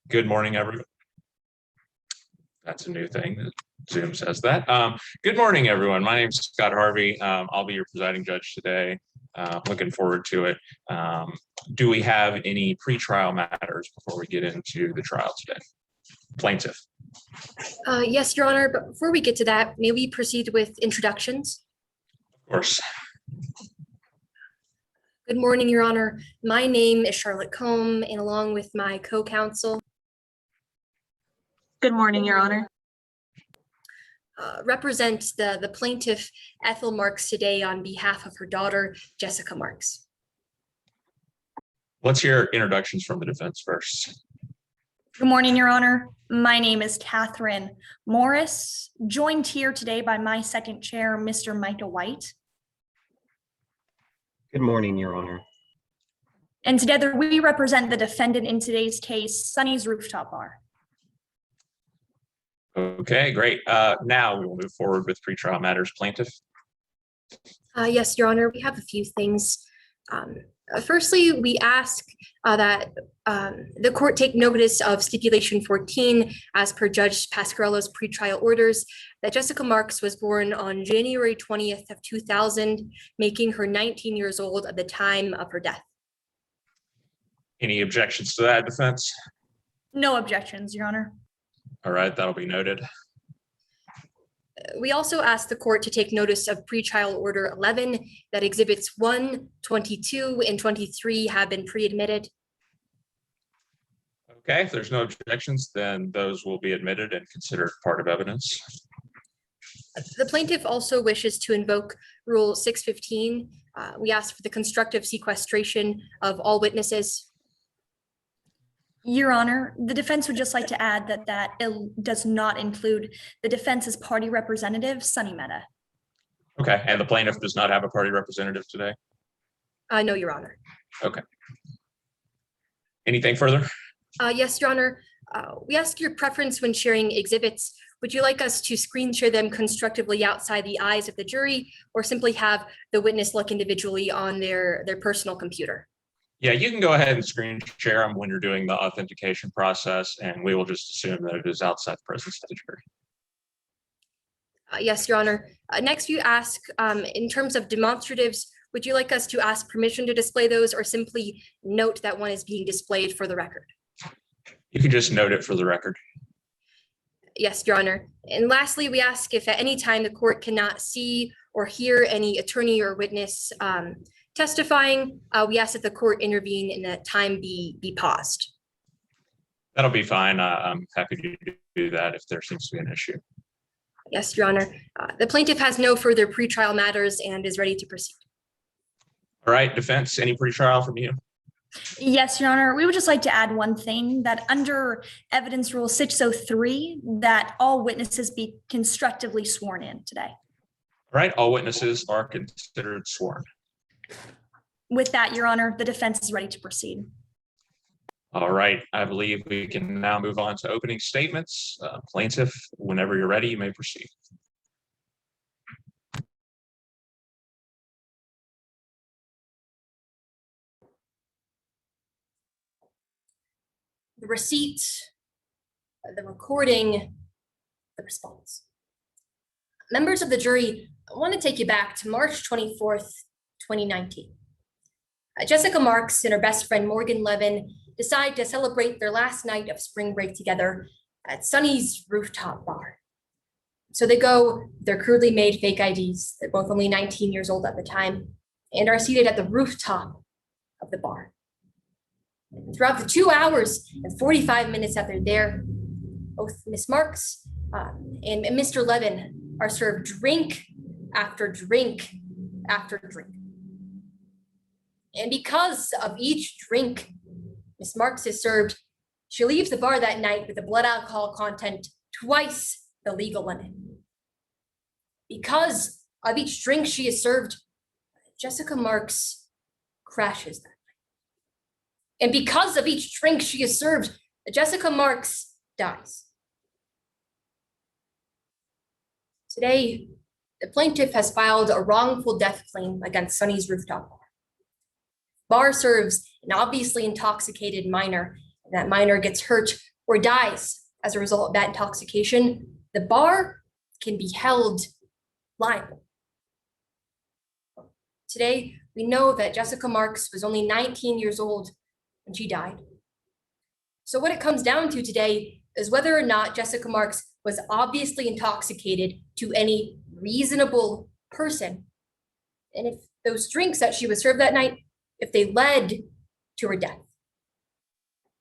Good morning, everyone. That's a new thing that Zoom says that. Good morning, everyone. My name is Scott Harvey. I'll be your presiding judge today. Looking forward to it. Do we have any pretrial matters before we get into the trial today? Plaintiff. Yes, Your Honor, but before we get to that, may we proceed with introductions? Of course. Good morning, Your Honor. My name is Charlotte Combe, and along with my co-counsel. Good morning, Your Honor. Represent the plaintiff, Ethel Marks, today on behalf of her daughter, Jessica Marks. Let's hear introductions from the defense first. Good morning, Your Honor. My name is Catherine Morris, joined here today by my second chair, Mr. Micah White. Good morning, Your Honor. And together we represent the defendant in today's case, Sunny's Rooftop Bar. Okay, great. Now we will move forward with pretrial matters. Plaintiff. Yes, Your Honor, we have a few things. Firstly, we ask that the court take notice of stipulation 14 as per Judge Pascarello's pretrial orders that Jessica Marks was born on January 20th of 2000, making her 19 years old at the time of her death. Any objections to that, defense? No objections, Your Honor. All right, that'll be noted. We also asked the court to take notice of pretrial order 11 that exhibits 1, 22, and 23 have been pre-admitted. Okay, if there's no objections, then those will be admitted and considered part of evidence. The plaintiff also wishes to invoke Rule 615. We asked for the constructive sequestration of all witnesses. Your Honor, the defense would just like to add that does not include the defense's party representative, Sunny Mehta. Okay, and the plaintiff does not have a party representative today? No, Your Honor. Okay. Anything further? Yes, Your Honor. We ask your preference when sharing exhibits. Would you like us to screen share them constructively outside the eyes of the jury, or simply have the witness look individually on their personal computer? Yeah, you can go ahead and screen share them when you're doing the authentication process, and we will just assume that it is outside the presence of the jury. Yes, Your Honor. Next, you ask, in terms of demonstratives, would you like us to ask permission to display those, or simply note that one is being displayed for the record? You can just note it for the record. Yes, Your Honor. And lastly, we ask if at any time the court cannot see or hear any attorney or witness testifying, we ask that the court intervene and that time be paused. That'll be fine. I'm happy to do that if there seems to be an issue. Yes, Your Honor. The plaintiff has no further pretrial matters and is ready to proceed. All right, defense, any pretrial from you? Yes, Your Honor. We would just like to add one thing, that under evidence rule 603, that all witnesses be constructively sworn in today. All right, all witnesses are considered sworn. With that, Your Honor, the defense is ready to proceed. All right, I believe we can now move on to opening statements. Plaintiff, whenever you're ready, you may proceed. The receipt, the recording, the response. Members of the jury, I want to take you back to March 24th, 2019. Jessica Marks and her best friend Morgan Levin decide to celebrate their last night of spring break together at Sunny's Rooftop Bar. So they go with their crudely made fake IDs. They're both only 19 years old at the time and are seated at the rooftop of the bar. Throughout the 2 hours and 45 minutes that they're there, both Miss Marks and Mr. Levin are served drink after drink after drink. And because of each drink Miss Marks is served, she leaves the bar that night with a blood alcohol content twice the legal limit. Because of each drink she is served, Jessica Marks crashes that night. And because of each drink she is served, Jessica Marks dies. Today, the plaintiff has filed a wrongful death claim against Sunny's Rooftop Bar. Bar serves an obviously intoxicated minor, and that minor gets hurt or dies as a result of that intoxication, the bar can be held liable. Today, we know that Jessica Marks was only 19 years old when she died. So what it comes down to today is whether or not Jessica Marks was obviously intoxicated to any reasonable person. And if those drinks that she was served that night, if they led to her death.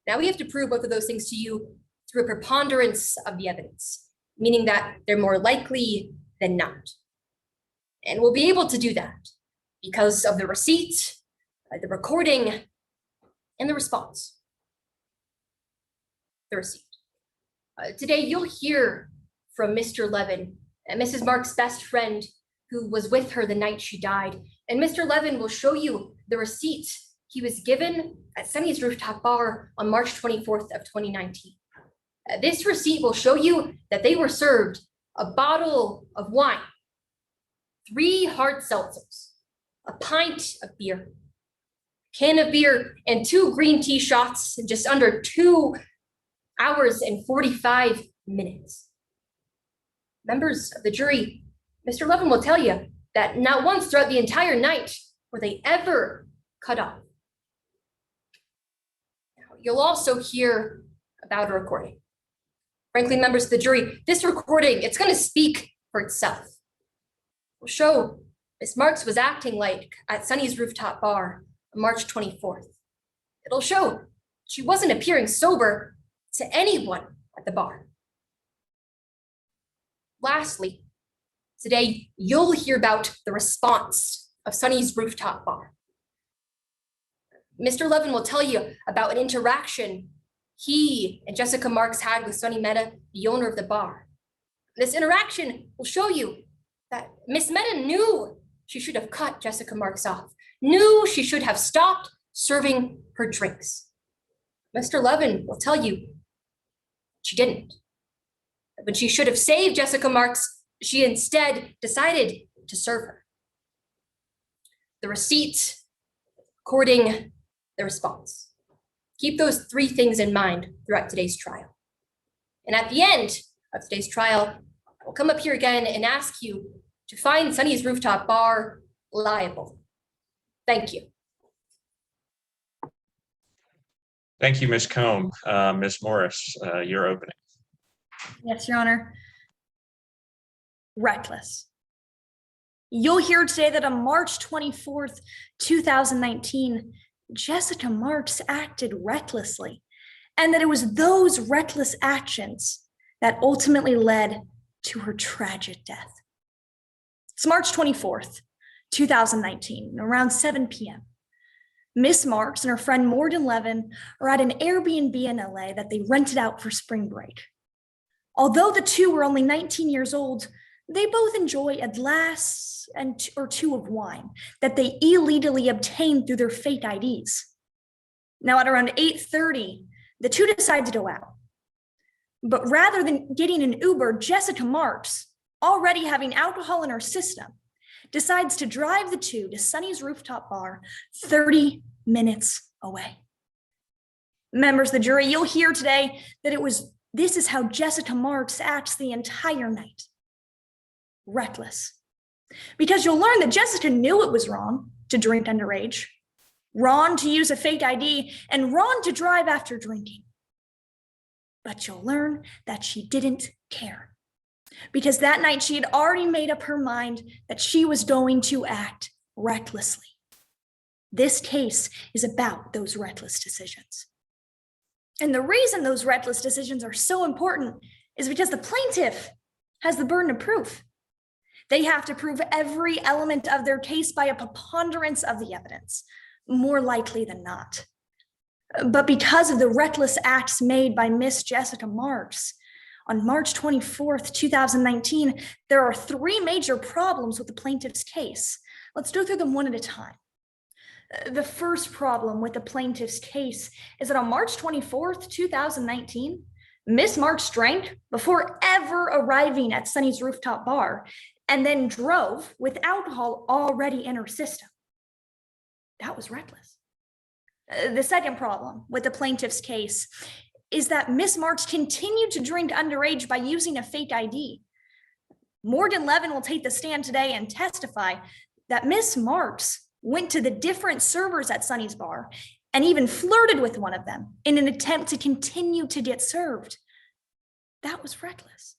Now we have to prove both of those things to you through a preponderance of the evidence, meaning that they're more likely than not. And we'll be able to do that because of the receipt, the recording, and the response. The receipt. Today, you'll hear from Mr. Levin, Mrs. Marks' best friend, who was with her the night she died. And Mr. Levin will show you the receipt he was given at Sunny's Rooftop Bar on March 24th of 2019. This receipt will show you that they were served a bottle of wine, 3 hard seltzers, a pint of beer, a can of beer, and 2 green tea shots in just under 2 hours and 45 minutes. Members of the jury, Mr. Levin will tell you that not once throughout the entire night were they ever cut off. Now, you'll also hear about a recording. Frankly, members of the jury, this recording, it's going to speak for itself. It will show Miss Marks was acting like at Sunny's Rooftop Bar on March 24th. It'll show she wasn't appearing sober to anyone at the bar. Lastly, today you'll hear about the response of Sunny's Rooftop Bar. Mr. Levin will tell you about an interaction he and Jessica Marks had with Sunny Mehta, the owner of the bar. This interaction will show you that Miss Mehta knew she should have cut Jessica Marks off, knew she should have stopped serving her drinks. Mr. Levin will tell you she didn't. When she should have saved Jessica Marks, she instead decided to serve her. The receipt, recording, the response. Keep those 3 things in mind throughout today's trial. And at the end of today's trial, I'll come up here again and ask you to find Sunny's Rooftop Bar liable. Thank you. Thank you, Ms. Combe. Ms. Morris, your opening. Yes, Your Honor. Reckless. You'll hear today that on March 24th, 2019, Jessica Marks acted recklessly, and that it was those reckless actions that ultimately led to her tragic death. It's March 24th, 2019, around 7 p.m. Miss Marks and her friend Morgan Levin are at an Airbnb in LA that they rented out for spring break. Although the two were only 19 years old, they both enjoy a glass or 2 of wine that they illegally obtained through their fake IDs. Now at around 8:30, the two decide to go out. But rather than getting an Uber, Jessica Marks, already having alcohol in her system, decides to drive the two to Sunny's Rooftop Bar 30 minutes away. Members of the jury, you'll hear today that this is how Jessica Marks acts the entire night. Reckless. Because you'll learn that Jessica knew it was wrong to drink underage, wrong to use a fake ID, and wrong to drive after drinking. But you'll learn that she didn't care. Because that night she had already made up her mind that she was going to act recklessly. This case is about those reckless decisions. And the reason those reckless decisions are so important is because the plaintiff has the burden of proof. They have to prove every element of their case by a preponderance of the evidence, more likely than not. But because of the reckless acts made by Miss Jessica Marks, on March 24th, 2019, there are 3 major problems with the plaintiff's case. Let's go through them one at a time. The first problem with the plaintiff's case is that on March 24th, 2019, Miss Marks drank before ever arriving at Sunny's Rooftop Bar and then drove with alcohol already in her system. That was reckless. The second problem with the plaintiff's case is that Miss Marks continued to drink underage by using a fake ID. Morgan Levin will take the stand today and testify that Miss Marks went to the different servers at Sunny's bar and even flirted with one of them in an attempt to continue to get served. That was reckless.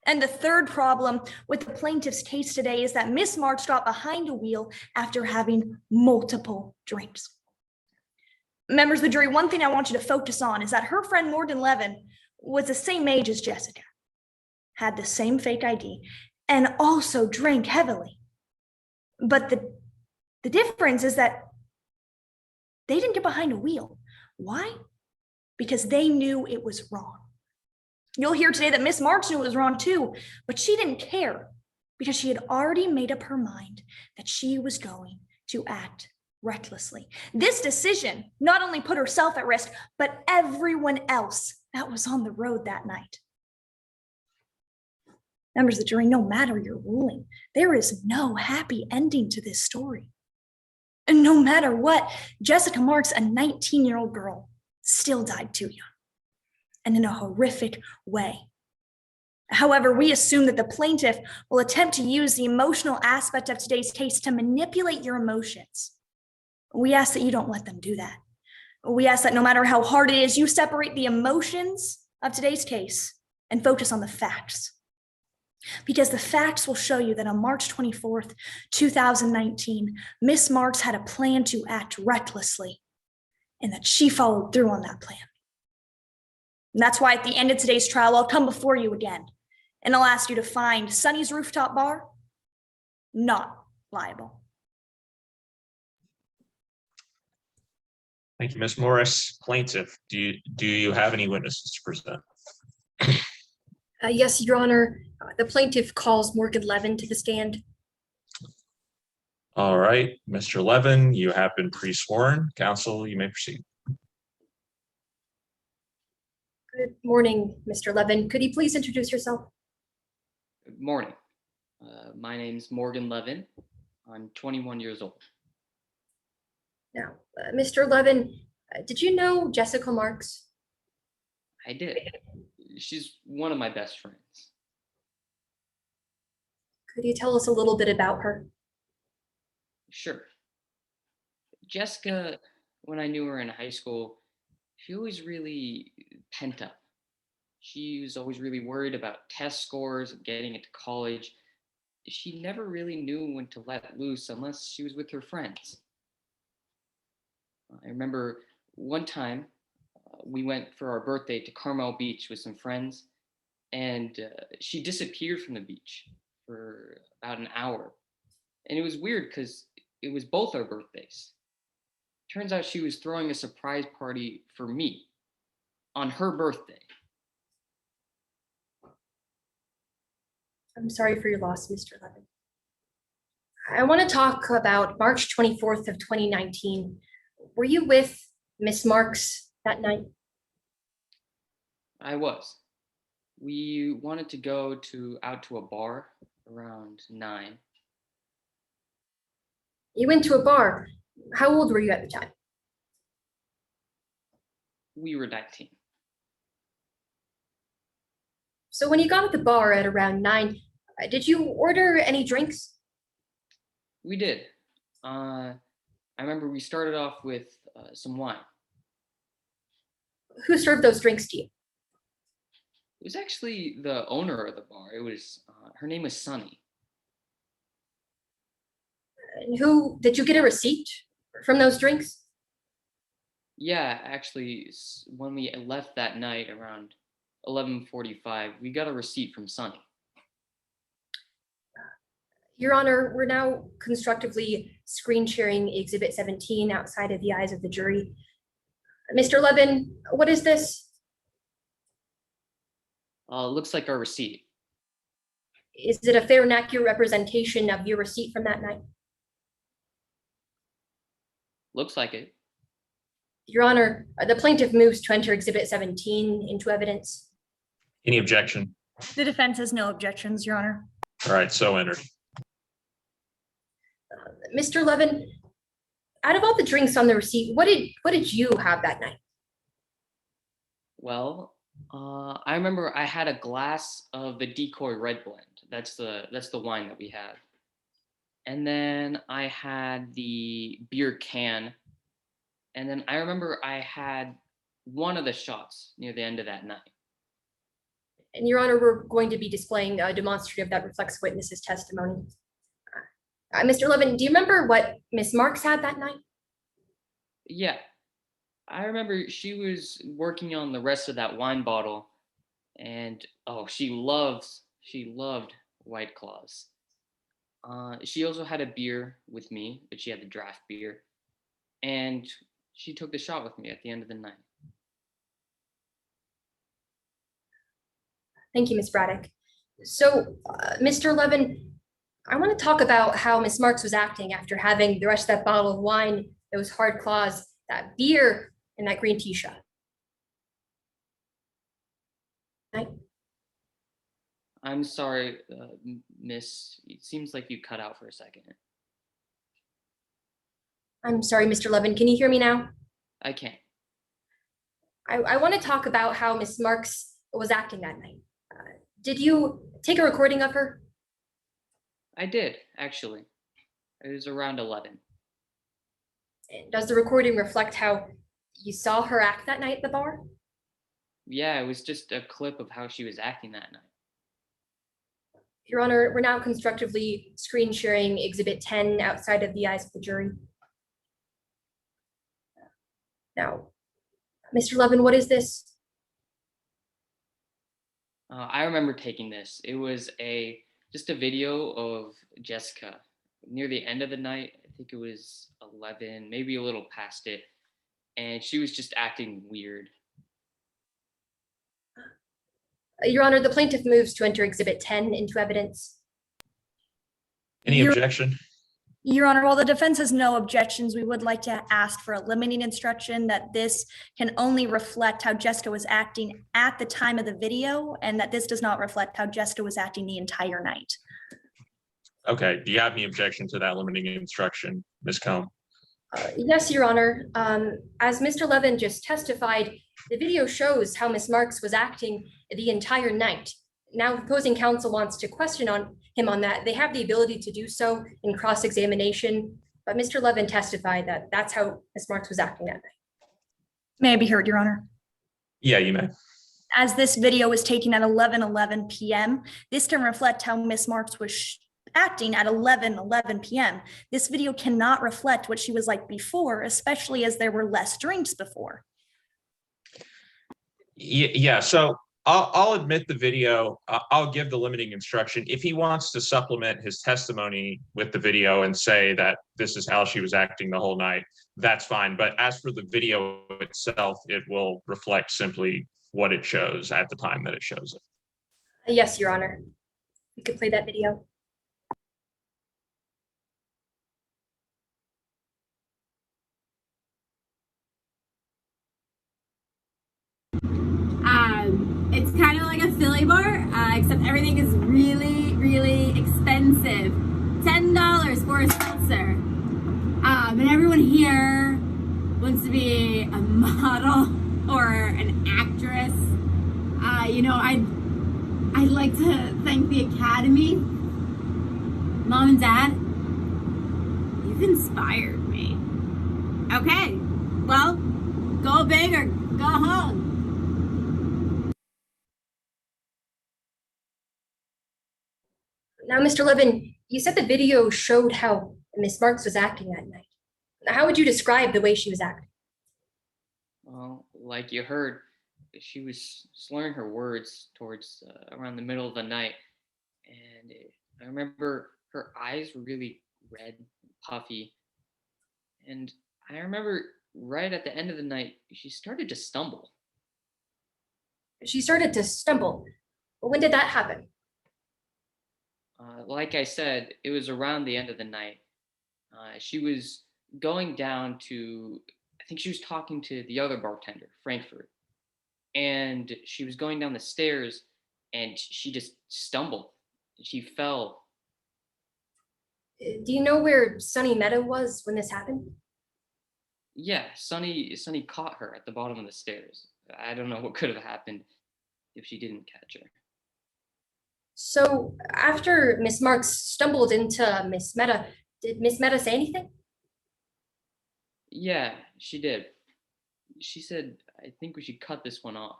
And the third problem with the plaintiff's case today is that Miss Marks got behind a wheel after having multiple drinks. Members of the jury, one thing I want you to focus on is that her friend Morgan Levin was the same age as Jessica, had the same fake ID, and also drank heavily. But the difference is that they didn't get behind a wheel. Why? Because they knew it was wrong. You'll hear today that Miss Marks knew it was wrong too, but she didn't care because she had already made up her mind that she was going to act recklessly. This decision not only put herself at risk, but everyone else that was on the road that night. Members of the jury, no matter your ruling, there is no happy ending to this story. And no matter what, Jessica Marks, a 19-year-old girl, still died too young and in a horrific way. However, we assume that the plaintiff will attempt to use the emotional aspect of today's case to manipulate your emotions. We ask that you don't let them do that. We ask that no matter how hard it is, you separate the emotions of today's case and focus on the facts. Because the facts will show you that on March 24th, 2019, Miss Marks had a plan to act recklessly and that she followed through on that plan. And that's why at the end of today's trial, I'll come before you again and I'll ask you to find Sunny's Rooftop Bar not liable. Thank you, Ms. Morris. Plaintiff, do you have any witnesses to present? Yes, Your Honor. The plaintiff calls Morgan Levin to the stand. All right, Mr. Levin, you have been pre-sworn. Counsel, you may proceed. Good morning, Mr. Levin. Could you please introduce yourself? Good morning. My name's Morgan Levin. I'm 21 years old. Now, Mr. Levin, did you know Jessica Marks? I did. She's one of my best friends. Could you tell us a little bit about her? Sure. Jessica, when I knew her in high school, she was really pent up. She was always really worried about test scores and getting into college. She never really knew when to let loose unless she was with her friends. I remember one time we went for our birthday to Carmel Beach with some friends, and she disappeared from the beach for about an hour. And it was weird because it was both our birthdays. Turns out she was throwing a surprise party for me on her birthday. I'm sorry for your loss, Mr. Levin. I want to talk about March 24th of 2019. Were you with Miss Marks that night? I was. We wanted to go out to a bar around 9. You went to a bar. How old were you at the time? We were 19. So when you got at the bar at around 9, did you order any drinks? We did. I remember we started off with some wine. Who served those drinks to you? It was actually the owner of the bar. It was her name was Sunny. And who did you get a receipt from those drinks? Yeah, actually, when we left that night around 11:45, we got a receipt from Sunny. Your Honor, we're now constructively screen sharing Exhibit 17 outside of the eyes of the jury. Mr. Levin, what is this? Looks like our receipt. Is it a fair and accurate representation of your receipt from that night? Looks like it. Your Honor, the plaintiff moves to enter Exhibit 17 into evidence. Any objection? The defense has no objections, Your Honor. All right, so entered. Mr. Levin, out of all the drinks on the receipt, what did you have that night? Well, I remember I had a glass of the Decoy Red Blend. That's the wine that we have. And then I had the beer can. And then I remember I had one of the shots near the end of that night. And Your Honor, we're going to be displaying a demonstrative that reflects witness's testimony. Mr. Levin, do you remember what Miss Marks had that night? Yeah, I remember she was working on the rest of that wine bottle, and oh, she loved White Claws. She also had a beer with me, but she had the draft beer, and she took the shot with me at the end of the night. Thank you, Ms. Braddock. So, Mr. Levin, I want to talk about how Miss Marks was acting after having the rest of that bottle of wine, those hard claws, that beer, and that green tea shot. I'm sorry, Miss. It seems like you cut out for a second. I'm sorry, Mr. Levin. Can you hear me now? I can't. I want to talk about how Miss Marks was acting that night. Did you take a recording of her? I did, actually. It was around 11. And does the recording reflect how you saw her act that night at the bar? Yeah, it was just a clip of how she was acting that night. Your Honor, we're now constructively screen sharing Exhibit 10 outside of the eyes of the jury. Now, Mr. Levin, what is this? I remember taking this. It was just a video of Jessica near the end of the night. I think it was 11, maybe a little past it, and she was just acting weird. Your Honor, the plaintiff moves to enter Exhibit 10 into evidence. Any objection? Your Honor, while the defense has no objections, we would like to ask for a limiting instruction that this can only reflect how Jessica was acting at the time of the video, and that this does not reflect how Jessica was acting the entire night. Okay, do you have any objection to that limiting instruction, Ms. Combe? Yes, Your Honor. As Mr. Levin just testified, the video shows how Ms. Marks was acting the entire night. Now, opposing counsel wants to question him on that. They have the ability to do so in cross-examination, but Mr. Levin testified that that's how Ms. Marks was acting that night. May I be heard, Your Honor? Yeah, you may. As this video was taken at 11:11 p.m., this can reflect how Miss Marks was acting at 11:11 p.m. This video cannot reflect what she was like before, especially as there were less drinks before. Yeah, so I'll admit the video. I'll give the limiting instruction. If he wants to supplement his testimony with the video and say that this is how she was acting the whole night, that's fine. But as for the video itself, it will reflect simply what it shows at the time that it shows it. Yes, Your Honor. You could play that video. It's kind of like a Philly bar, except everything is really, really expensive. $10 for a seltzer. And everyone here wants to be a model or an actress. I'd like to thank the Academy. Mom and Dad, you've inspired me. Okay, well, go big or go home. Now, Mr. Levin, you said the video showed how Miss Marks was acting that night. How would you describe the way she was acting? Well, like you heard, she was slurring her words towards around the middle of the night. And I remember her eyes were really red, puffy. And I remember right at the end of the night, she started to stumble. She started to stumble. When did that happen? Like I said, it was around the end of the night. She was going down to, I think she was talking to the other bartender, Frankfurt. And she was going down the stairs and she just stumbled. She fell. Do you know where Sunny Meadow was when this happened? Yeah, Sonny caught her at the bottom of the stairs. I don't know what could have happened if she didn't catch her. So after Miss Marks stumbled into Miss Meta, did Miss Meta say anything? Yeah, she did. She said, I think we should cut this one off.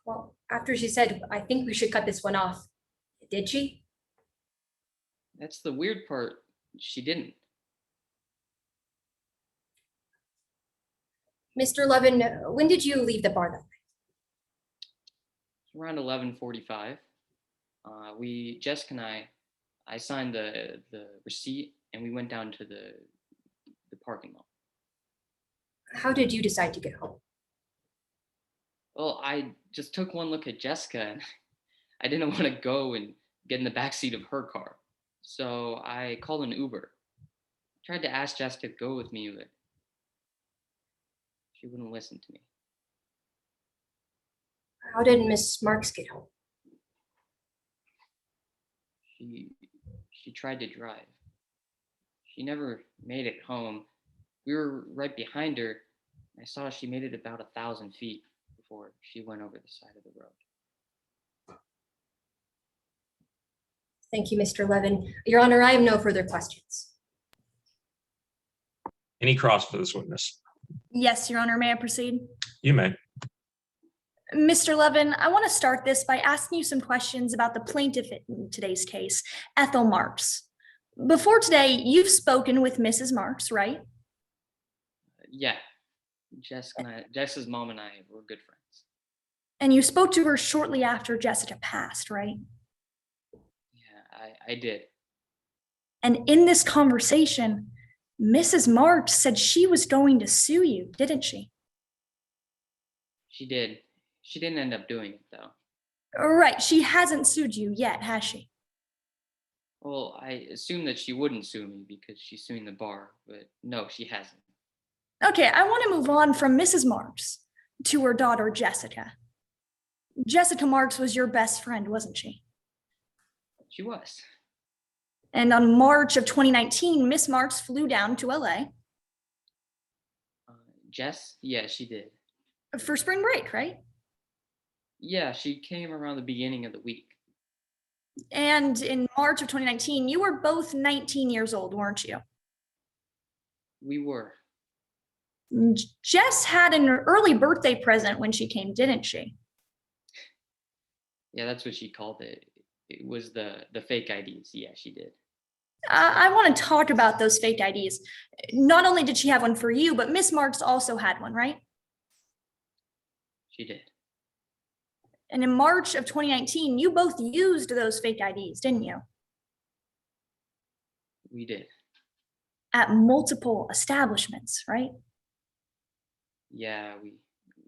Well, after she said, I think we should cut this one off, did she? That's the weird part. She didn't. Mr. Levin, when did you leave the bar that night? Around 11:45. Jessica and I signed the receipt and we went down to the parking lot. How did you decide to get home? Well, I just took one look at Jessica and I didn't want to go and get in the backseat of her car. So I called an Uber. Tried to ask Jessica to go with me, but she wouldn't listen to me. How did Miss Marks get home? She tried to drive. She never made it home. We were right behind her. I saw she made it about 1,000 feet before she went over the side of the road. Thank you, Mr. Levin. Your Honor, I have no further questions. Any cross for this witness? Yes, Your Honor, may I proceed? You may. Mr. Levin, I want to start this by asking you some questions about the plaintiff in today's case, Ethel Marks. Before today, you've spoken with Mrs. Marks, right? Yeah, Jessica's mom and I were good friends. And you spoke to her shortly after Jessica passed, right? Yeah, I did. And in this conversation, Mrs. Marks said she was going to sue you, didn't she? She did. She didn't end up doing it, though. Right, she hasn't sued you yet, has she? Well, I assumed that she wouldn't sue me because she's suing the bar, but no, she hasn't. Okay, I want to move on from Mrs. Marks to her daughter, Jessica. Jessica Marks was your best friend, wasn't she? She was. And on March of 2019, Miss Marks flew down to LA Jess? Yeah, she did. for spring break, right? Yeah, she came around the beginning of the week. And in March of 2019, you were both 19 years old, weren't you? We were. Jess had an early birthday present when she came, didn't she? Yeah, that's what she called it. It was the fake IDs. Yeah, she did. I want to talk about those fake IDs. Not only did she have one for you, but Miss Marks also had one, right? She did. And in March of 2019, you both used those fake IDs, didn't you? We did. At multiple establishments, right? Yeah,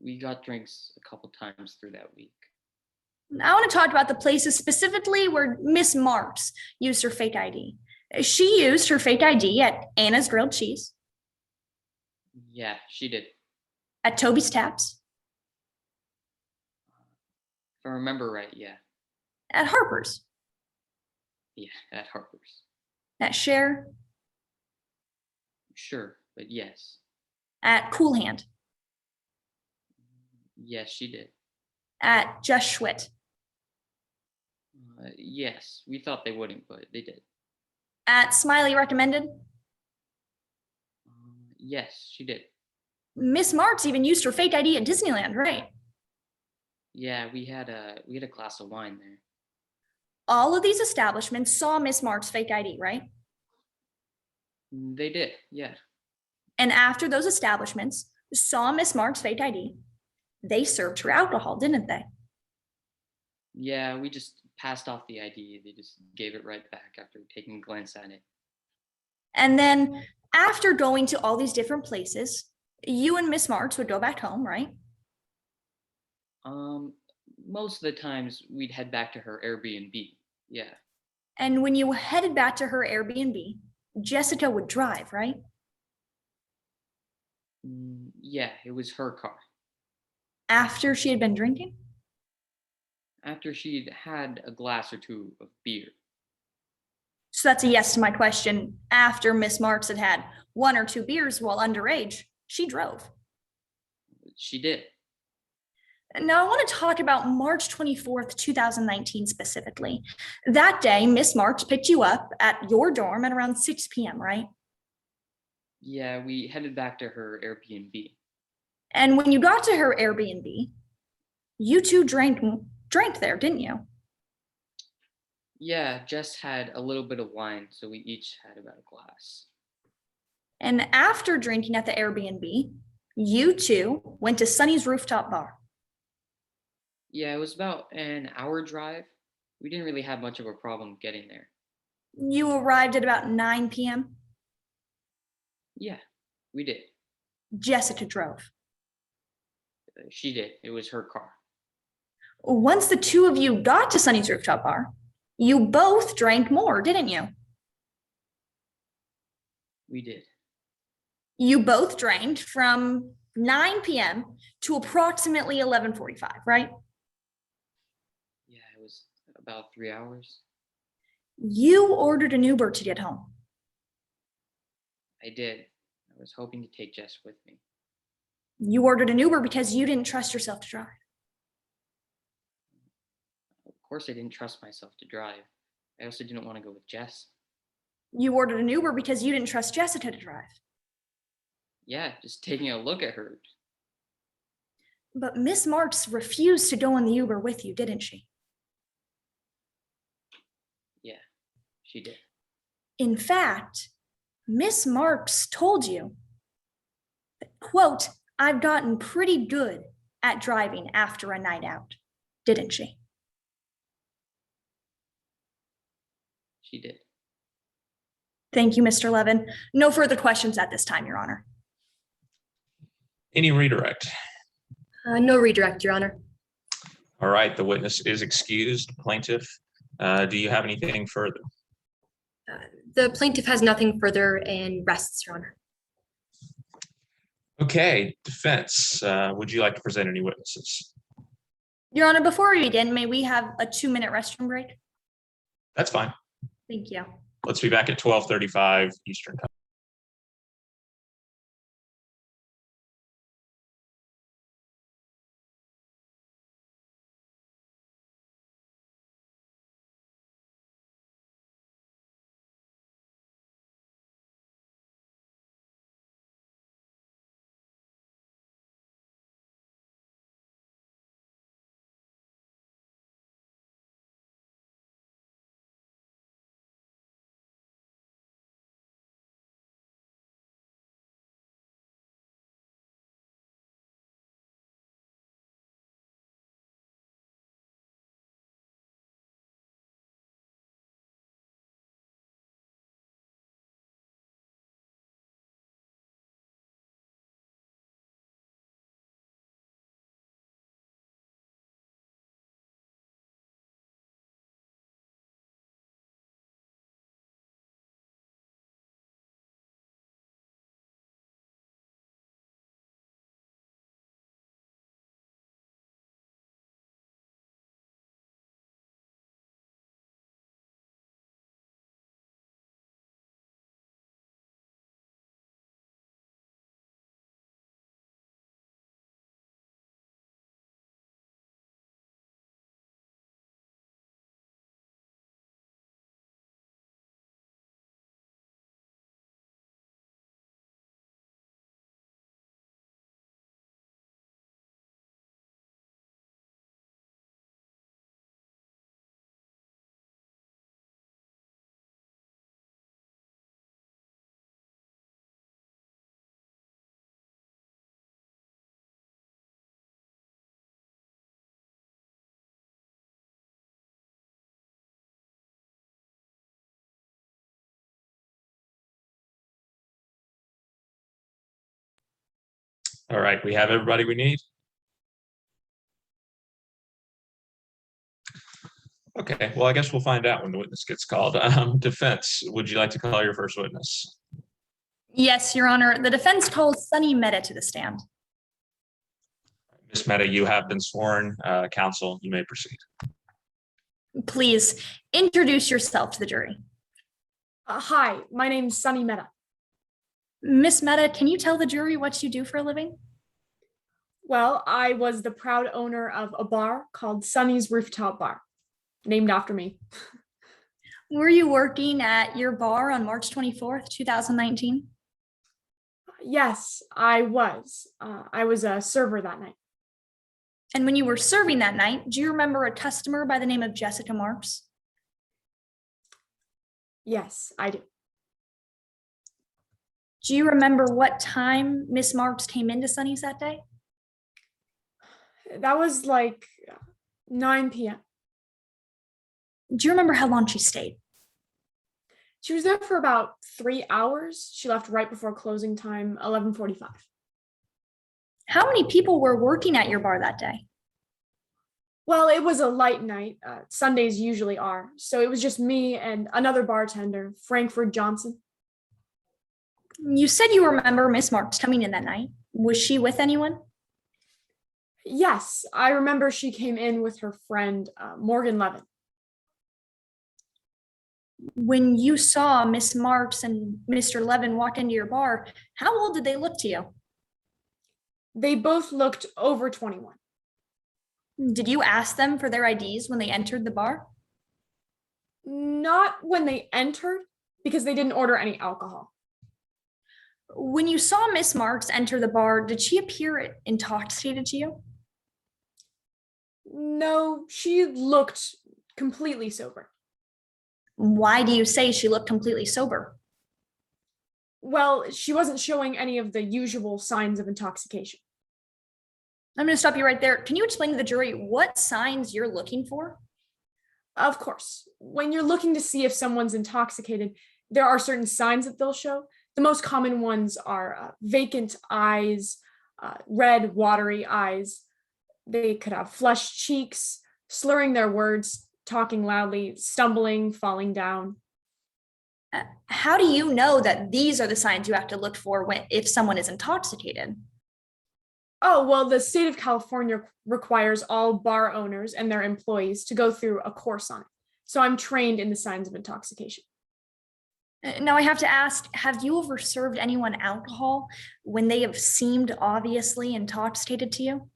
we got drinks a couple times through that week. I want to talk about the places specifically where Miss Marks used her fake ID. She used her fake ID at Anna's Grilled Cheese, Yeah, she did. at Toby's Taps, If I remember right, yeah. at Harper's, Yeah, at Harper's. at Cher, Sure, but yes. at Cool Hand, Yes, she did. at Just Schwitt, Yes, we thought they wouldn't, but they did. at Smiley Recommended. Yes, she did. Miss Marks even used her fake ID at Disneyland, right? Yeah, we had a glass of wine there. All of these establishments saw Miss Marks' fake ID, right? They did, yeah. And after those establishments saw Miss Marks' fake ID, they served her alcohol, didn't they? Yeah, we just passed off the ID. They just gave it right back after taking a glance at it. And then after going to all these different places, you and Miss Marks would go back home, right? Most of the times we'd head back to her Airbnb. Yeah. And when you headed back to her Airbnb, Jessica would drive, right? Yeah, it was her car. After she had been drinking? After she'd had a glass or two of beer. So that's a yes to my question. After Miss Marks had had one or two beers while underage, she drove. She did. Now, I want to talk about March 24th, 2019 specifically. That day, Miss Marks picked you up at your dorm at around 6 p.m., right? Yeah, we headed back to her Airbnb. And when you got to her Airbnb, you two drank there, didn't you? Yeah, Jess had a little bit of wine, so we each had about a glass. And after drinking at the Airbnb, you two went to Sunny's rooftop bar. Yeah, it was about an hour drive. We didn't really have much of a problem getting there. You arrived at about 9 p.m. Yeah, we did. Jessica drove. She did. It was her car. Once the two of you got to Sunny's rooftop bar, you both drank more, didn't you? We did. You both drank from 9 p.m. to approximately 11:45, right? Yeah, it was about 3 hours. You ordered an Uber to get home. I did. I was hoping to take Jess with me. You ordered an Uber because you didn't trust yourself to drive. Of course, I didn't trust myself to drive. I also didn't want to go with Jess. You ordered an Uber because you didn't trust Jessica to drive. Yeah, just taking a look at her. But Miss Marks refused to go in the Uber with you, didn't she? Yeah, she did. In fact, Miss Marks told you that, quote, I've gotten pretty good at driving after a night out, didn't she? She did. Thank you, Mr. Levin. No further questions at this time, Your Honor. Any redirect? No redirect, Your Honor. All right, the witness is excused. Plaintiff, do you have anything further? The plaintiff has nothing further and rests, Your Honor. Okay, defense, would you like to present any witnesses? Your Honor, before we begin, may we have a 2-minute restroom break? That's fine. Thank you. Let's be back at 12:35 Eastern Time. All right, we have everybody we need. Okay, well, I guess we'll find out when the witness gets called. Defense, would you like to call your first witness? Yes, Your Honor. The defense calls Sunny Mehta to the stand. Ms. Mehta, you have been sworn. Counsel, you may proceed. Please introduce yourself to the jury. Hi, my name's Sunny Mehta. Miss Mehta, can you tell the jury what you do for a living? Well, I was the proud owner of a bar called Sunny's Rooftop Bar, named after me. Were you working at your bar on March 24th, 2019? Yes, I was. I was a server that night. And when you were serving that night, do you remember a customer by the name of Jessica Marks? Yes, I do. Do you remember what time Miss Marks came into Sunny's that day? That was like 9 p.m. Do you remember how long she stayed? She was there for about 3 hours. She left right before closing time, 11:45. How many people were working at your bar that day? Well, it was a light night. Sundays usually are. So it was just me and another bartender, Frankfurt Johnson. You said you remember Miss Marks coming in that night. Was she with anyone? Yes, I remember she came in with her friend, Morgan Levin. When you saw Miss Marks and Mr. Levin walk into your bar, how old did they look to you? They both looked over 21. Did you ask them for their IDs when they entered the bar? Not when they entered, because they didn't order any alcohol. When you saw Miss Marks enter the bar, did she appear intoxicated to you? No, she looked completely sober. Why do you say she looked completely sober? Well, she wasn't showing any of the usual signs of intoxication. I'm going to stop you right there. Can you explain to the jury what signs you're looking for? Of course, when you're looking to see if someone's intoxicated, there are certain signs that they'll show. The most common ones are vacant eyes, red, watery eyes. They could have flushed cheeks, slurring their words, talking loudly, stumbling, falling down. How do you know that these are the signs you have to look for if someone is intoxicated? Oh, well, the state of California requires all bar owners and their employees to go through a course on it. So I'm trained in the signs of intoxication. Now I have to ask, have you ever served anyone alcohol when they have seemed obviously intoxicated to you?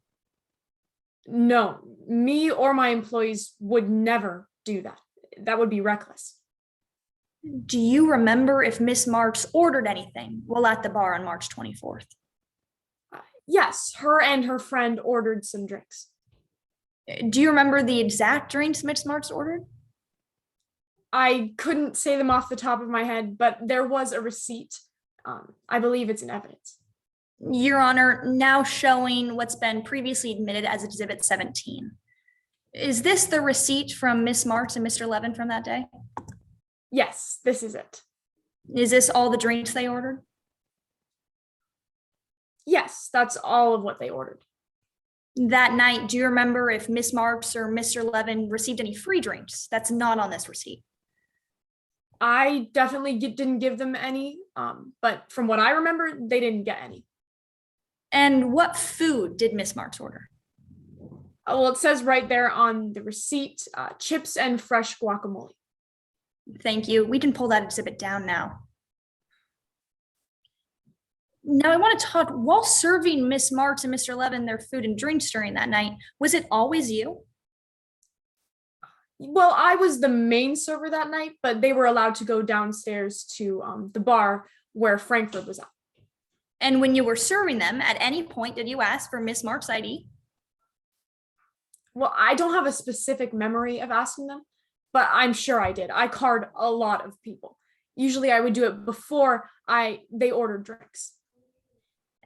No, me or my employees would never do that. That would be reckless. Do you remember if Miss Marks ordered anything while at the bar on March 24th? Yes, her and her friend ordered some drinks. Do you remember the exact drinks Miss Marks ordered? I couldn't say them off the top of my head, but there was a receipt. I believe it's in evidence. Your Honor, now showing what's been previously admitted as Exhibit 17. Is this the receipt from Miss Marks and Mr. Levin from that day? Yes, this is it. Is this all the drinks they ordered? Yes, that's all of what they ordered. That night, do you remember if Miss Marks or Mr. Levin received any free drinks that's not on this receipt? I definitely didn't give them any, but from what I remember, they didn't get any. And what food did Miss Marks order? Well, it says right there on the receipt, chips and fresh guacamole. Thank you. We can pull that exhibit down now. Now I want to talk, while serving Miss Marks and Mr. Levin their food and drinks during that night, was it always you? Well, I was the main server that night, but they were allowed to go downstairs to the bar where Frankfurt was at. And when you were serving them, at any point did you ask for Miss Marks' ID? Well, I don't have a specific memory of asking them, but I'm sure I did. I card a lot of people. Usually I would do it before they ordered drinks.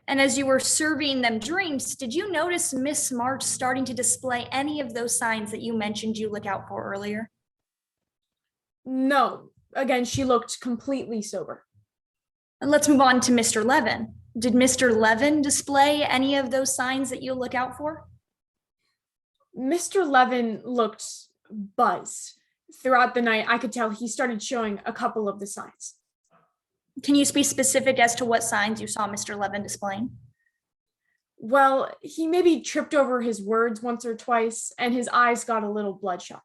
And as you were serving them drinks, did you notice Miss Marks starting to display any of those signs that you mentioned you look out for earlier? No, again, she looked completely sober. And let's move on to Mr. Levin. Did Mr. Levin display any of those signs that you look out for? Mr. Levin looked buzzed. Throughout the night, I could tell he started showing a couple of the signs. Can you be specific as to what signs you saw Mr. Levin displaying? Well, he maybe tripped over his words once or twice, and his eyes got a little bloodshot.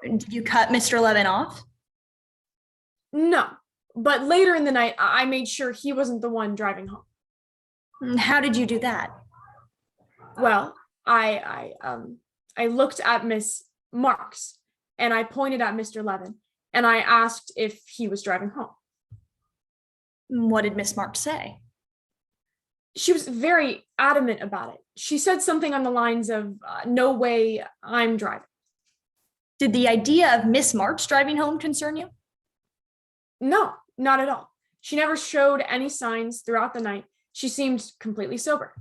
Did you cut Mr. Levin off? No, but later in the night, I made sure he wasn't the one driving home. How did you do that? Well, I looked at Miss Marks and I pointed at Mr. Levin and I asked if he was driving home. What did Miss Marks say? She was very adamant about it. She said something on the lines of, no way, I'm driving. Did the idea of Miss Marks driving home concern you? No, not at all. She never showed any signs throughout the night. She seemed completely sober.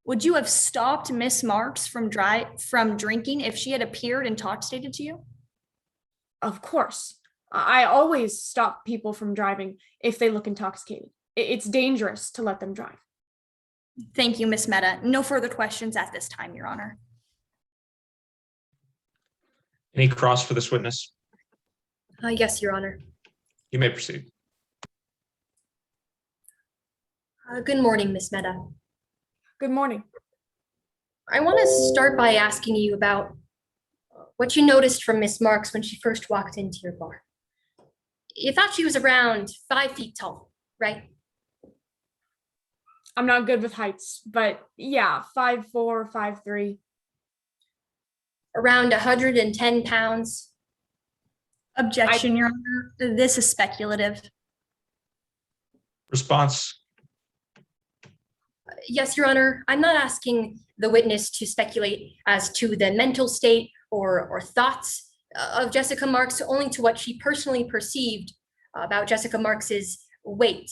Would you have stopped Miss Marks from drinking if she had appeared intoxicated to you? Of course. I always stop people from driving if they look intoxicated. It's dangerous to let them drive. Thank you, Miss Mehta. No further questions at this time, Your Honor. Any cross for this witness? Yes, Your Honor. You may proceed. Good morning, Miss Mehta. Good morning. I want to start by asking you about what you noticed from Miss Marks when she first walked into your bar. You thought she was around 5 feet tall, right? I'm not good with heights, but yeah, 5'4", 5'3". Around 110 pounds. Objection, Your Honor. This is speculative. Response. Yes, Your Honor. I'm not asking the witness to speculate as to the mental state or thoughts of Jessica Marks, only to what she personally perceived about Jessica Marks's weight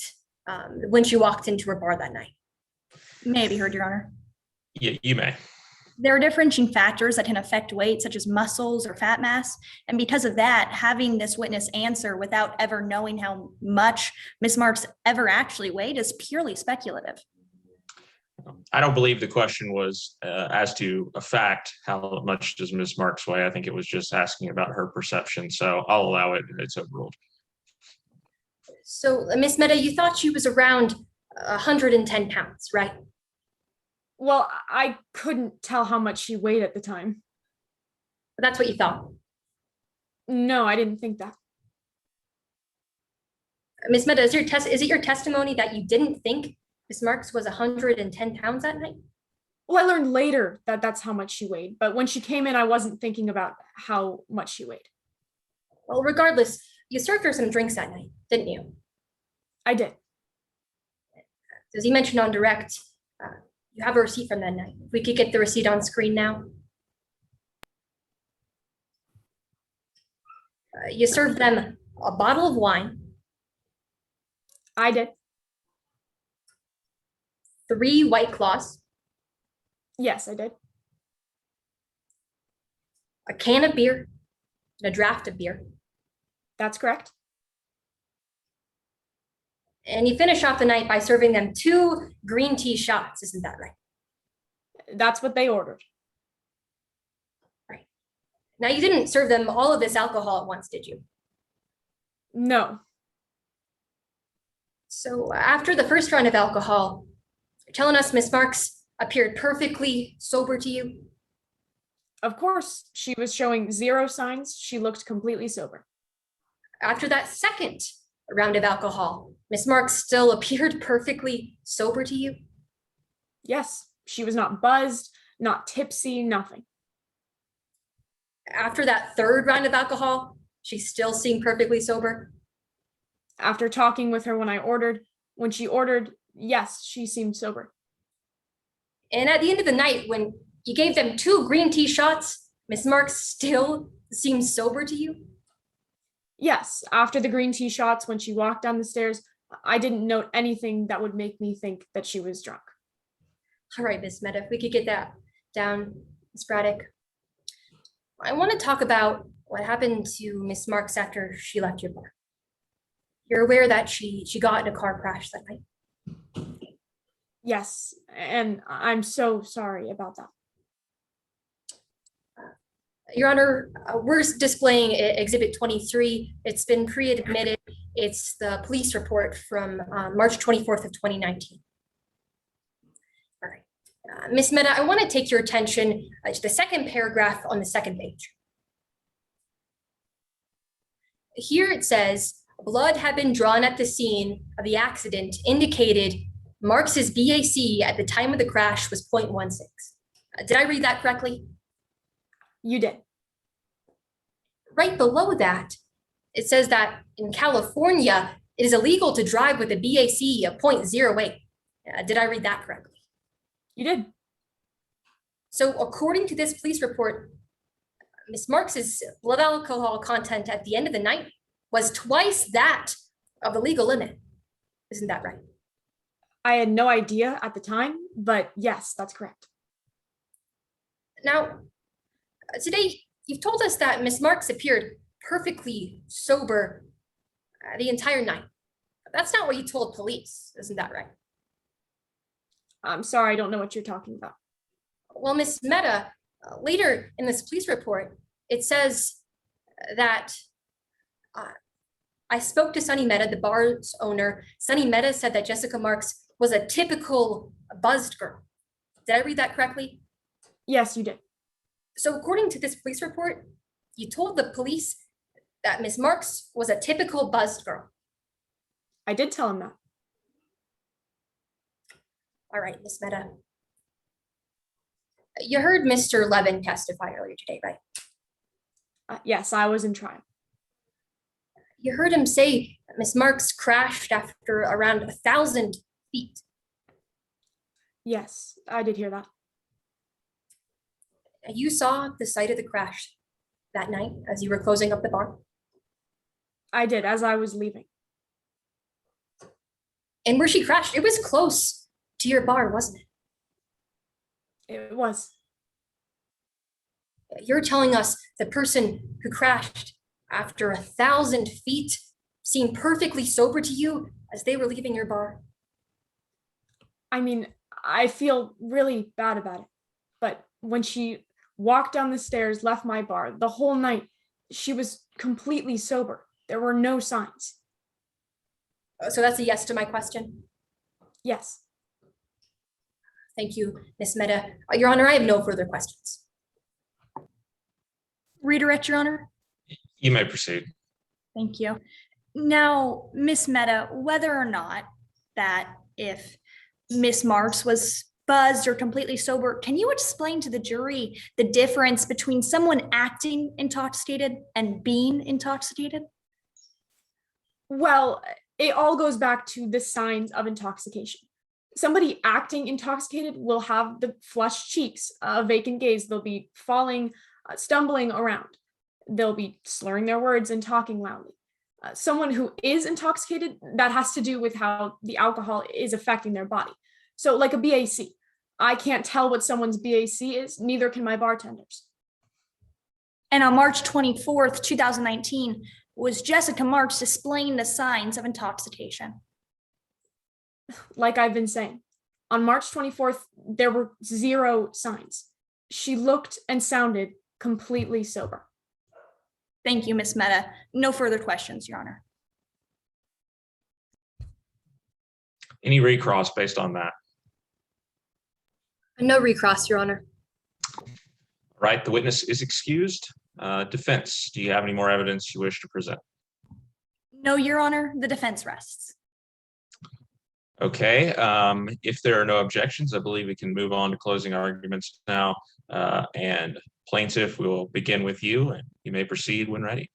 when she walked into her bar that night. May I be heard, Your Honor? Yeah, you may. There are differentiating factors that can affect weight, such as muscles or fat mass. And because of that, having this witness answer without ever knowing how much Ms. Marks ever actually weighed is purely speculative. I don't believe the question was as to a fact, how much does Ms. Marks weigh? I think it was just asking about her perception. So I'll allow it. It's overruled. So, Miss Mehta, you thought she was around 110 pounds, right? Well, I couldn't tell how much she weighed at the time. That's what you thought. No, I didn't think that. Miss Mehta, is it your testimony that you didn't think Miss Marks was 110 pounds that night? Well, I learned later that that's how much she weighed, but when she came in, I wasn't thinking about how much she weighed. Well, regardless, you served her some drinks that night, didn't you? I did. As you mentioned on direct, you have a receipt from that night. If we could get the receipt on screen now. You served them a bottle of wine, I did. 3 White Claws, Yes, I did. a can of beer, and a draft of beer. That's correct. And you finish off the night by serving them 2 green tea shots, isn't that right? That's what they ordered. Right. Now, you didn't serve them all of this alcohol at once, did you? No. So after the first round of alcohol, you're telling us Miss Marks appeared perfectly sober to you? Of course, she was showing 0 signs. She looked completely sober. After that second round of alcohol, Miss Marks still appeared perfectly sober to you? Yes, she was not buzzed, not tipsy, nothing. After that third round of alcohol, she still seemed perfectly sober? After talking with her when she ordered, yes, she seemed sober. And at the end of the night, when you gave them 2 green tea shots, Miss Marks still seemed sober to you? Yes, after the green tea shots, when she walked down the stairs, I didn't note anything that would make me think that she was drunk. All right, Miss Mehta, if we could get that down, Ms. Braddock. I want to talk about what happened to Miss Marks after she left your bar. You're aware that she got in a car crash that night? Yes, and I'm so sorry about that. Your Honor, we're displaying Exhibit 23. It's been pre-admitted. It's the police report from March 24th of 2019. All right. Ms. Mehta, I want to take your attention to the second paragraph on the second page. Here it says, blood had been drawn at the scene of the accident indicated Marx's BAC at the time of the crash was 0.16. Did I read that correctly? You did. Right below that, it says that in California, it is illegal to drive with a BAC of 0.08. Did I read that correctly? You did. So according to this police report, Ms. Marx's blood alcohol content at the end of the night was twice that of the legal limit. Isn't that right? I had no idea at the time, but yes, that's correct. Now, today, you've told us that Ms. Marx appeared perfectly sober the entire night. But that's not what you told police, isn't that right? I'm sorry, I don't know what you're talking about. Well, Ms. Mehta, later in this police report, it says that I spoke to Sunny Mehta, the bar's owner. Sunny Mehta said that Jessica Marx was a typical buzzed girl. Did I read that correctly? Yes, you did. So according to this police report, you told the police that Ms. Marx was a typical buzzed girl. I did tell him that. All right, Ms. Mehta. You heard Mr. Levin testify earlier today, right? Yes, I was in trial. You heard him say that Ms. Marx crashed after around 1,000 feet. Yes, I did hear that. You saw the site of the crash that night as you were closing up the bar? I did, as I was leaving. And where she crashed, it was close to your bar, wasn't it? It was. You're telling us the person who crashed after 1,000 feet seemed perfectly sober to you as they were leaving your bar? I mean, I feel really bad about it. But when she walked down the stairs, left my bar, the whole night, she was completely sober. There were no signs. So that's a yes to my question? Yes. Thank you, Ms. Mehta. Your Honor, I have no further questions. Redirect, Your Honor. You may proceed. Thank you. Now, Miss Mehta, whether or not that if Miss Marx was buzzed or completely sober, can you explain to the jury the difference between someone acting intoxicated and being intoxicated? Well, it all goes back to the signs of intoxication. Somebody acting intoxicated will have the flushed cheeks, a vacant gaze. They'll be falling, stumbling around. They'll be slurring their words and talking loudly. Someone who is intoxicated, that has to do with how the alcohol is affecting their body. So like a BAC, I can't tell what someone's BAC is, neither can my bartenders. And on March 24th, 2019, was Jessica Marx displaying the signs of intoxication? Like I've been saying, on March 24th, there were 0 signs. She looked and sounded completely sober. Thank you, Miss Mehta. No further questions, Your Honor. Any recross based on that? No recross, Your Honor. All right, the witness is excused. Defense, do you have any more evidence you wish to present? No, Your Honor, the defense rests. Okay, if there are no objections, I believe we can move on to closing arguments now. And plaintiff, we will begin with you, and you may proceed when ready.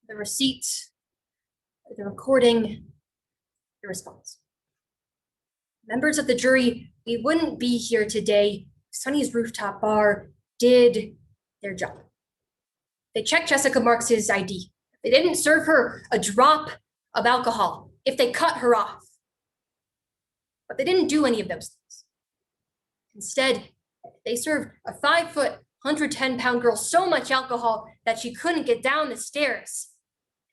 The receipt, the recording, the response. Members of the jury, we wouldn't be here today. Sunny's Rooftop Bar did their job. They checked Jessica Marx's ID. They didn't serve her a drop of alcohol if they cut her off. But they didn't do any of those things. Instead, they served a 5-foot, 110-pound girl so much alcohol that she couldn't get down the stairs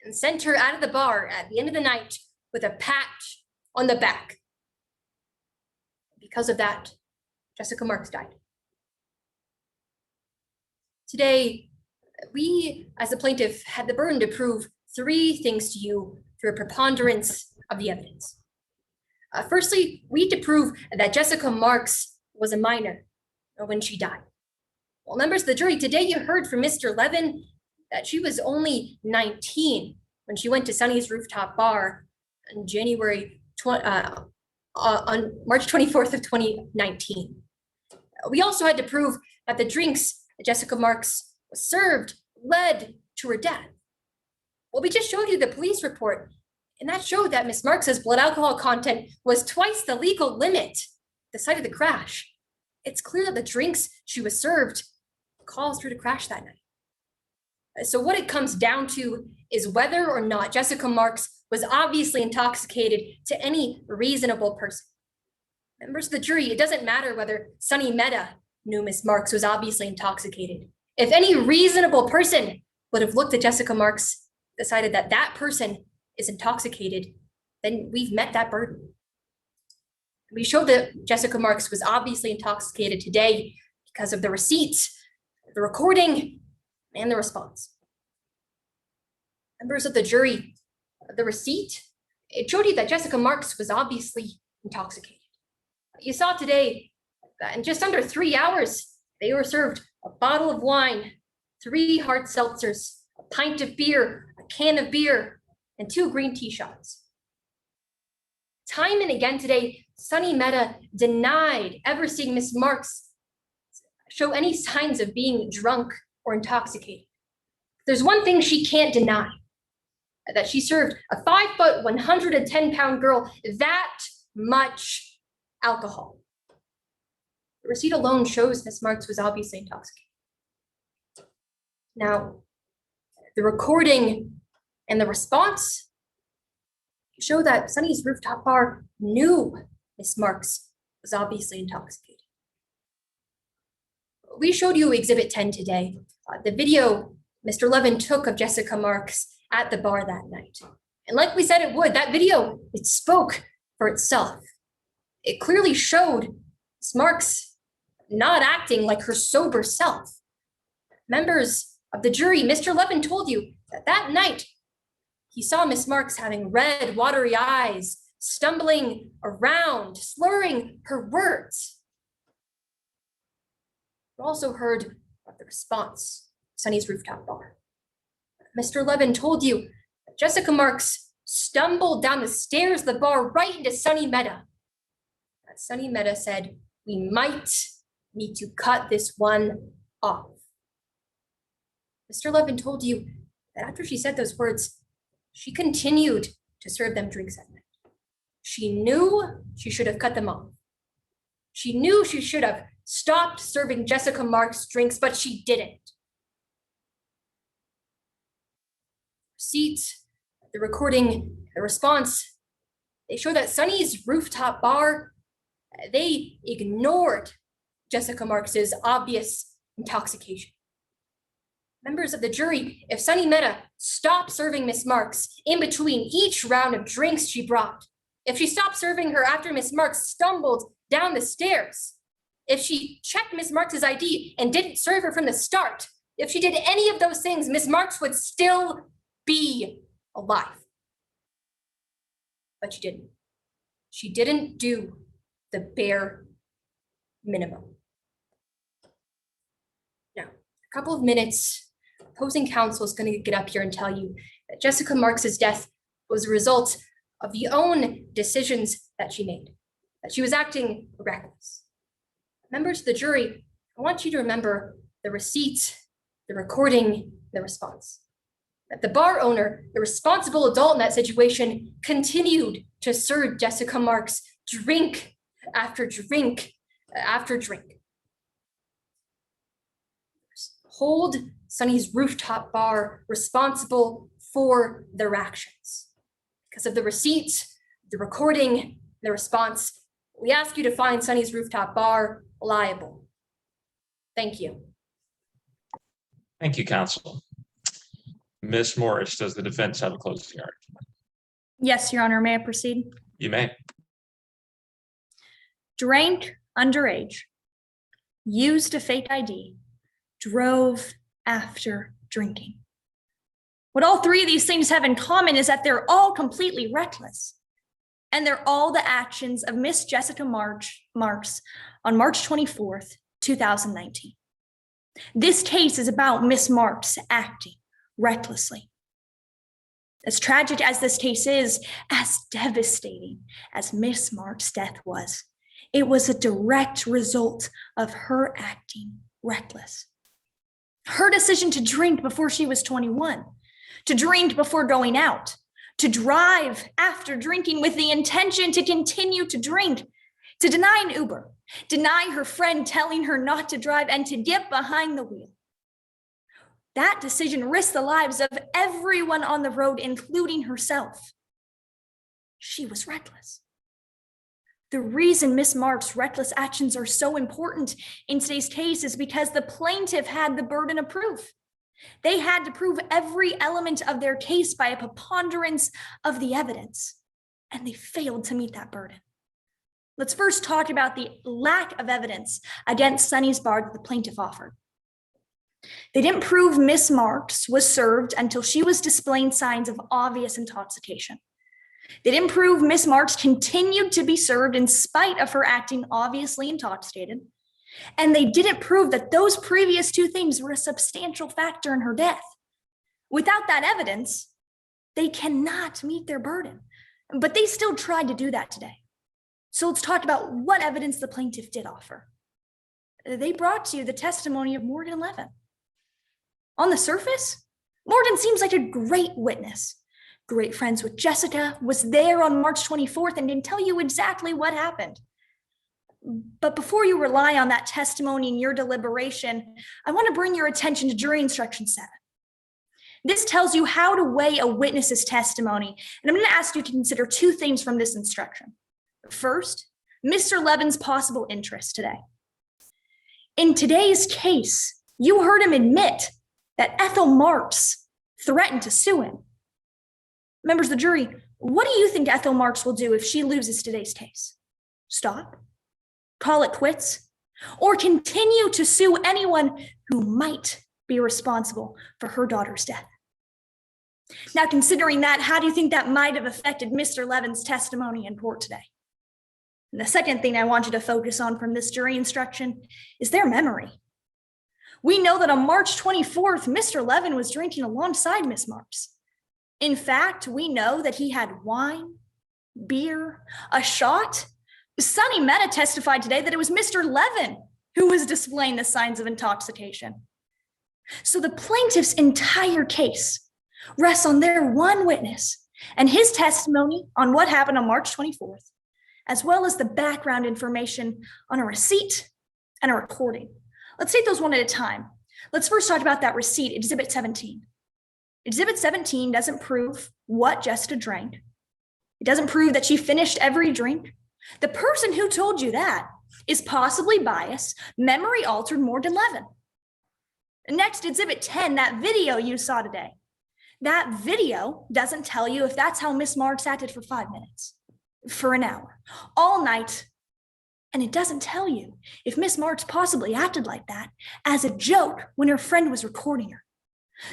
and sent her out of the bar at the end of the night with a patch on the back. Because of that, Jessica Marx died. Today, we, as the plaintiff, had the burden to prove 3 things to you through a preponderance of the evidence. Firstly, we need to prove that Jessica Marx was a minor when she died. Well, members of the jury, today you heard from Mr. Levin that she was only 19 when she went to Sunny's rooftop bar on on March 24th of 2019. We also had to prove that the drinks that Jessica Marks was served led to her death. Well, we just showed you the police report, and that showed that Miss Marks's blood alcohol content was twice the legal limit at the site of the crash. It's clear that the drinks she was served caused her to crash that night. So what it comes down to is whether or not Jessica Marks was obviously intoxicated to any reasonable person. Members of the jury, it doesn't matter whether Sunny Mehta knew Miss Marks was obviously intoxicated. If any reasonable person would have looked at Jessica Marks, decided that that person is intoxicated, then we've met that burden. We showed that Jessica Marks was obviously intoxicated today because of the receipt, the recording, and the response. Members of the jury, the receipt, it showed you that Jessica Marks was obviously intoxicated. You saw today that in just under 3 hours, they were served a bottle of wine, 3 hard seltzers, a pint of beer, a can of beer, and 2 green tea shots. Time and again today, Sunny Mehta denied ever seeing Miss Marks show any signs of being drunk or intoxicated. There's one thing she can't deny, that she served a 5', 110-pound girl that much alcohol. The receipt alone shows Miss Marks was obviously intoxicated. Now, the recording and the response show that Sunny's rooftop bar knew Miss Marks was obviously intoxicated. We showed you Exhibit 10 today, the video Mr. Levin took of Jessica Marks at the bar that night. And like we said it would, that video, it spoke for itself. It clearly showed Miss Marks not acting like her sober self. Members of the jury, Mr. Levin told you that that night, he saw Miss Marks having red, watery eyes, stumbling around, slurring her words. You also heard of the response to Sunny's rooftop bar. Mr. Levin told you that Jessica Marks stumbled down the stairs of the bar right into Sunny Mehta. That Sunny Mehta said, "We might need to cut this one off." Mr. Levin told you that after she said those words, she continued to serve them drinks at night. She knew she should have cut them off. She knew she should have stopped serving Jessica Marks drinks, but she didn't. Receipt, the recording, the response, they show that Sunny's rooftop bar, they ignored Jessica Marks's obvious intoxication. Members of the jury, if Sunny Mehta stopped serving Miss Marks in between each round of drinks she brought, if she stopped serving her after Miss Marks stumbled down the stairs, if she checked Miss Marks's ID and didn't serve her from the start, if she did any of those things, Miss Marks would still be alive. But she didn't. She didn't do the bare minimum. Now, a couple of minutes, opposing counsel is going to get up here and tell you that Jessica Marks's death was a result of the own decisions that she made, that she was acting reckless. Members of the jury, I want you to remember the receipt, the recording, the response. That the bar owner, the responsible adult in that situation, continued to serve Jessica Marks drink after drink after drink. Hold Sunny's rooftop bar responsible for their actions. Because of the receipt, the recording, the response, we ask you to find Sunny's rooftop bar liable. Thank you. Thank you, counsel. Ms. Morris, does the defense have a closing argument? Yes, Your Honor. May I proceed? You may. Drank underage, used a fake ID, drove after drinking. What all 3 of these things have in common is that they're all completely reckless. And they're all the actions of Miss Jessica Marks on March 24th, 2019. This case is about Miss Marks acting recklessly. As tragic as this case is, as devastating as Miss Marks' death was, it was a direct result of her acting reckless. Her decision to drink before she was 21, to drink before going out, to drive after drinking with the intention to continue to drink, to deny an Uber, deny her friend telling her not to drive, and to get behind the wheel. That decision risked the lives of everyone on the road, including herself. She was reckless. The reason Miss Marks' reckless actions are so important in today's case is because the plaintiff had the burden of proof. They had to prove every element of their case by a preponderance of the evidence, and they failed to meet that burden. Let's first talk about the lack of evidence against Sunny's bar that the plaintiff offered. They didn't prove Miss Marks was served until she was displaying signs of obvious intoxication. They didn't prove Miss Marks continued to be served in spite of her acting obviously intoxicated. And they didn't prove that those previous two things were a substantial factor in her death. Without that evidence, they cannot meet their burden. But they still tried to do that today. So let's talk about what evidence the plaintiff did offer. They brought to you the testimony of Morgan Levin. On the surface, Morgan seems like a great witness. Great friends with Jessica, was there on March 24th and can tell you exactly what happened. But before you rely on that testimony in your deliberation, I want to bring your attention to jury instruction 7. This tells you how to weigh a witness's testimony, and I'm going to ask you to consider two things from this instruction. First, Mr. Levin's possible interest today. In today's case, you heard him admit that Ethel Marks threatened to sue him. Members of the jury, what do you think Ethel Marks will do if she loses today's case? Stop? Call it quits? Or continue to sue anyone who might be responsible for her daughter's death? Now, considering that, how do you think that might have affected Mr. Levin's testimony in court today? And the second thing I want you to focus on from this jury instruction is their memory. We know that on March 24th, Mr. Levin was drinking alongside Miss Marks. In fact, we know that he had wine, beer, a shot. Sonny Mehta testified today that it was Mr. Levin who was displaying the signs of intoxication. So the plaintiff's entire case rests on their one witness and his testimony on what happened on March 24th, as well as the background information on a receipt and a recording. Let's take those one at a time. Let's first talk about that receipt, Exhibit 17. Exhibit 17 doesn't prove what Jessica drank. It doesn't prove that she finished every drink. The person who told you that is possibly biased, memory altered Morgan Levin. Next, Exhibit 10, that video you saw today. That video doesn't tell you if that's how Miss Marks acted for 5 minutes, for an hour, all night. And it doesn't tell you if Miss Marks possibly acted like that as a joke when her friend was recording her.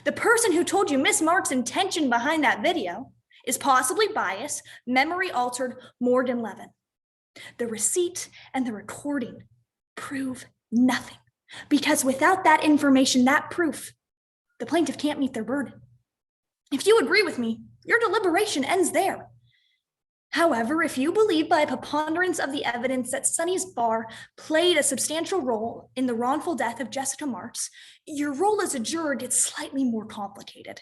The person who told you Miss Marks' intention behind that video is possibly biased, memory altered Morgan Levin. The receipt and the recording prove nothing, because without that information, that proof, the plaintiff can't meet their burden. If you agree with me, your deliberation ends there. However, if you believe by a preponderance of the evidence that Sonny's bar played a substantial role in the wrongful death of Jessica Marks, your role as a juror gets slightly more complicated.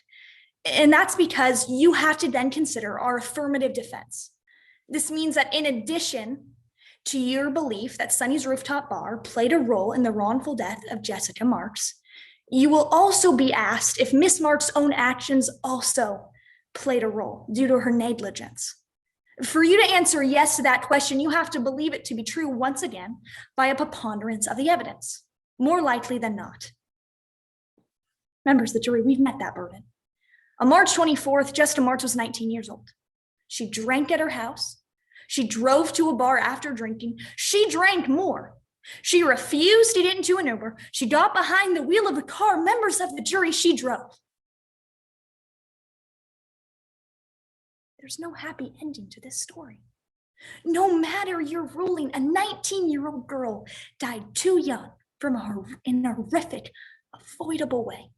And that's because you have to then consider our affirmative defense. This means that in addition to your belief that Sonny's rooftop bar played a role in the wrongful death of Jessica Marks, you will also be asked if Miss Marks' own actions also played a role due to her negligence. For you to answer yes to that question, you have to believe it to be true once again by a preponderance of the evidence, more likely than not. Members of the jury, we've met that burden. On March 24th, Jessica Marks was 19 years old. She drank at her house. She drove to a bar after drinking. She drank more. She refused to get into an Uber. She got behind the wheel of the car. Members of the jury, she drove. There's no happy ending to this story. No matter your ruling, a 19-year-old girl died too young in a horrific, avoidable way.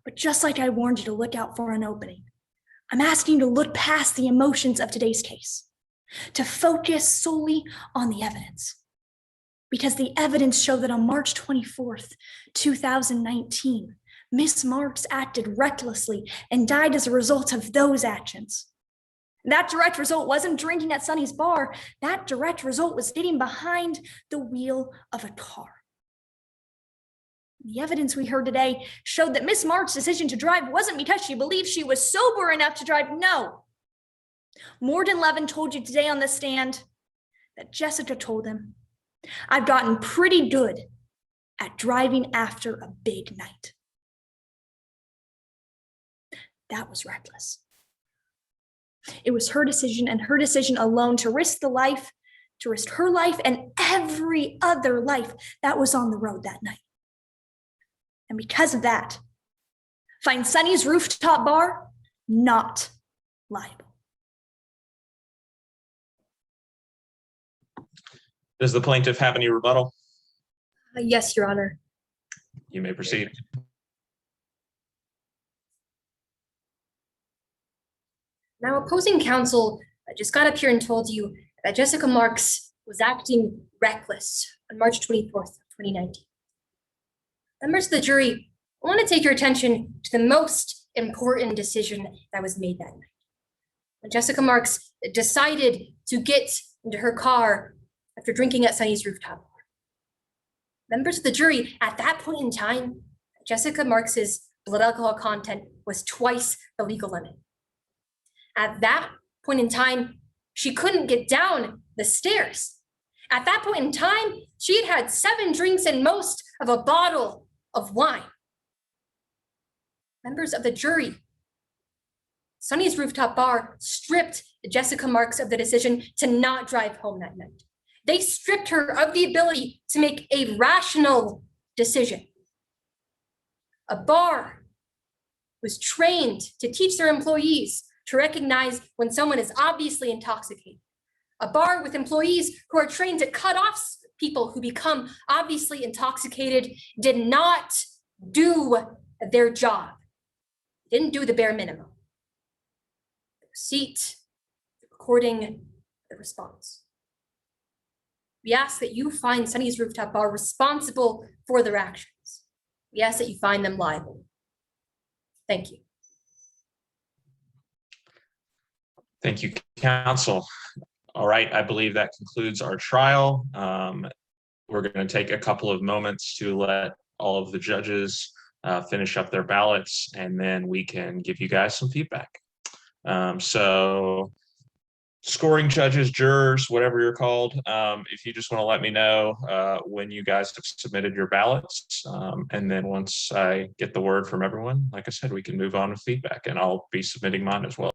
But just like I warned you to look out for an opening, I'm asking you to look past the emotions of today's case, to focus solely on the evidence. Because the evidence showed that on March 24th, 2019, Miss Marks acted recklessly and died as a result of those actions. That direct result wasn't drinking at Sonny's bar. That direct result was getting behind the wheel of a car. The evidence we heard today showed that Miss Marks' decision to drive wasn't because she believed she was sober enough to drive. No. Morden Levin told you today on the stand that Jessica told him, "I've gotten pretty good at driving after a big night." That was reckless. It was her decision and her decision alone to risk her life and every other life that was on the road that night. And because of that, find Sonny's Rooftop Bar not liable. Does the plaintiff have any rebuttal? Yes, Your Honor. You may proceed. Now, opposing counsel just got up here and told you that Jessica Marks was acting reckless on March 24th, 2019. Members of the jury, I want to take your attention to the most important decision that was made that night. When Jessica Marks decided to get into her car after drinking at Sonny's Rooftop Bar. Members of the jury, at that point in time, Jessica Marks's blood alcohol content was twice the legal limit. At that point in time, she couldn't get down the stairs. At that point in time, she had had 7 drinks and most of a bottle of wine. Members of the jury, Sonny's Rooftop Bar stripped Jessica Marks of the decision to not drive home that night. They stripped her of the ability to make a rational decision. A bar was trained to teach their employees to recognize when someone is obviously intoxicated. A bar with employees who are trained to cut off people who become obviously intoxicated did not do their job. Didn't do the bare minimum. The receipt, the recording, the response. We ask that you find Sonny's Rooftop Bar responsible for their actions. We ask that you find them liable. Thank you. Thank you, counsel. All right, I believe that concludes our trial. We're going to take a couple of moments to let all of the judges finish up their ballots, and then we can give you guys some feedback. So scoring judges, jurors, whatever you're called, if you just want to let me know when you guys have submitted your ballots. And then once I get the word from everyone, like I said, we can move on to feedback, and I'll be submitting mine as well.